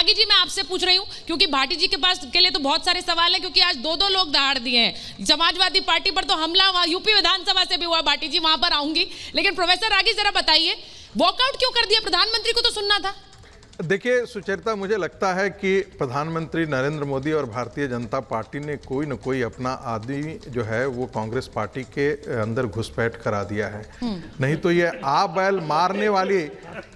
रागी जी, मैं आपसे पूछ रही हूँ क्योंकि भाटी जी के पास के लिए तो बहुत सारे सवाल हैं, क्योंकि आज दो लोग दहाड़ दिए हैं। समाजवादी पार्टी पर तो हमला यूपी विधानसभा से भी हुआ, भाटी जी वहां पर आऊंगी, लेकिन प्रोफेसर रागी जरा बताइए, वॉकआउट क्यों कर दिया? प्रधानमंत्री को तो सुनना था। देखिए सुचेता, मुझे लगता है कि प्रधानमंत्री नरेंद्र मोदी और भारतीय जनता पार्टी ने कोई न कोई अपना आदमी जो है वो कांग्रेस पार्टी के अंदर घुसपैठ करा दिया है। नहीं तो ये आ बैल मारने वाली,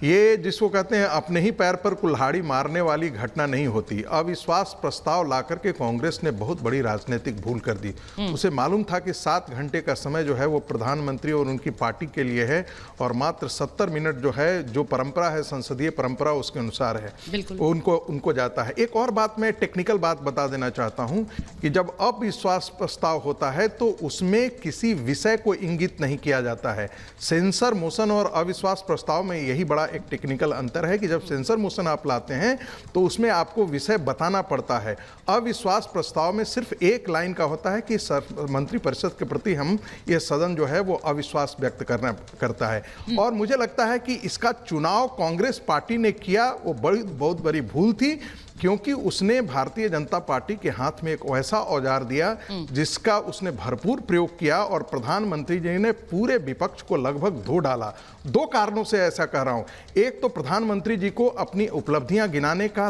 ये जिसको कहते हैं अपने ही पैर पर कुल्हाड़ी मारने वाली घटना नहीं होती। अविश्वास प्रस्ताव ला करके कांग्रेस ने बहुत बड़ी राजनीतिक भूल कर दी। उसे मालूम था कि 7 घंटे का समय जो है वो प्रधानमंत्री और उनकी पार्टी के लिए है और मात्र 70 मिनट जो है, जो परंपरा है, संसदीय परंपरा, उसके अनुसार है, उनको जाता है। एक और बात मैं टेक्निकल बात बता देना चाहता हूं कि जब अविश्वास प्रस्ताव होता है तो उसमें किसी विषय को इंगित नहीं किया जाता है। सेंसर मोशन और अविश्वास प्रस्ताव में यही बड़ा एक टेक्निकल अंतर है कि जब सेंसर मोशन आप लाते हैं तो उसमें आपको विषय बताना पड़ता है। अविश्वास प्रस्ताव में सिर्फ एक लाइन का होता है कि मंत्रिपरिषद के प्रति हम ये सदन जो है वो अविश्वास व्यक्त करता है। और मुझे लगता है कि इसका चुनाव कांग्रेस पार्टी ने किया वो बहुत बड़ी भूल थी, क्योंकि उसने भारतीय जनता पार्टी के हाथ में एक वैसा औजार दिया जिसका उसने भरपूर प्रयोग किया और प्रधानमंत्री जी ने पूरे विपक्ष को लगभग धो डाला। 2 कारणों से ऐसा कह रहा हूं। एक तो प्रधानमंत्री जी को अपनी उपलब्धियां गिनाने का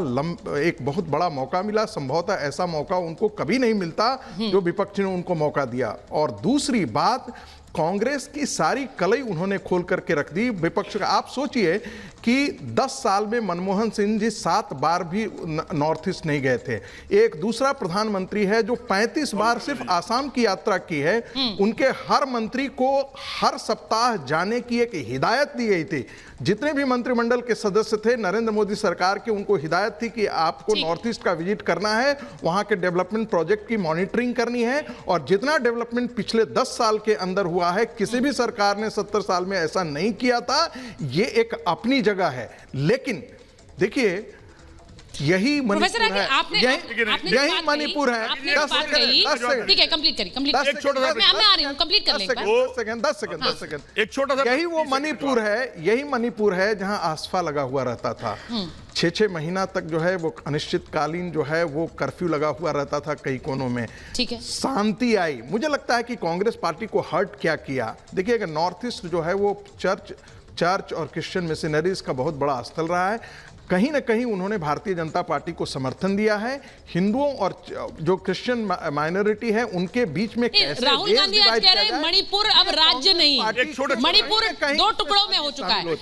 एक बहुत बड़ा मौका मिला, संभवतः ऐसा मौका उनको कभी नहीं मिलता जो विपक्ष ने उनको मौका दिया। और दूसरी बात, कांग्रेस की सारी कलई उन्होंने खोल करके रख दी विपक्ष का। आप सोचिए कि 10 साल में मनमोहन सिंह जी 7 बार भी नॉर्थ ईस्ट नहीं गए थे। एक दूसरा प्रधानमंत्री है जो 35 बार सिर्फ आसाम की यात्रा की है। उनके हर मंत्री को हर सप्ताह जाने की एक हिदायत दी गई थी। जितने भी मंत्रिमंडल के सदस्य थे, नरेंद्र मोदी सरकार की उनको हिदायत थी कि आपको नॉर्थ ईस्ट का विजिट करना है, वहां के डेवलपमेंट प्रोजेक्ट की मॉनिटरिंग करनी है। और जितना डेवलपमेंट पिछले 10 साल के अंदर हुआ है, किसी भी सरकार ने 70 साल में ऐसा नहीं किया था। ये एक अपनी जगह है। लेकिन देखिए, यही मणिपुर है, यही मणिपुर है। 10 सेकंड, ठीक है, कंप्लीट करिए। एक छोटा सा, मैं आ रही हूं, कंप्लीट कर लेंगे। 10 सेकंड, एक छोटा सा, यही वो मणिपुर है, यही मणिपुर है जहां आसफा लगा हुआ रहता था। 6 महीना तक जो है वो अनिश्चितकालीन जो है वो कर्फ्यू लगा हुआ रहता था कई कोनों में। ठीक है, शांति आई। मुझे लगता है कि कांग्रेस पार्टी को हर्ट क्या किया। देखिए, नॉर्थ ईस्ट जो है वो चर्च और क्रिश्चियन मिशनरीज का बहुत बड़ा स्थल रहा है। कहीं ना कहीं उन्होंने भारतीय जनता पार्टी को समर्थन दिया है। हिंदुओं और जो क्रिश्चियन माइनॉरिटी है उनके बीच में कैसे राहुल गांधी आज कह रहे हैं मणिपुर अब राज्य नहीं, मणिपुर 2 टुकड़ों में हो चुका है।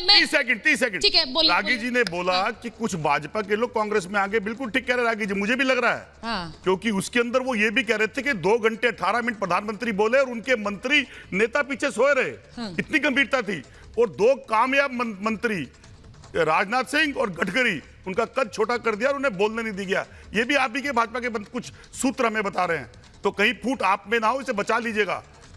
तीस सेकंड, ठीक है, बोलिए। रागी जी ने बोला कि कुछ भाजपा के लोग कांग्रेस में आगे, बिल्कुल ठीक कह रहे रागी जी, मुझे भी लग रहा है। क्योंकि उसके अंदर वो ये भी कह रहे थे कि 2 घंटे 18 मिनट प्रधानमंत्री बोले और उनके मंत्री नेता पीछे सोए रहे। इतनी गंभीरता थी। और 2 कामयाब मंत्री राजनाथ सिंह और गडकरी, उनका कद छोटा कर दिया और उन्हें बोलने नहीं दिया। ये भी आप ही के भाजपा के कुछ सूत्र हमें बता रहे हैं, तो कहीं फूट आप में ना हो, इसे बचा लीजिएगा।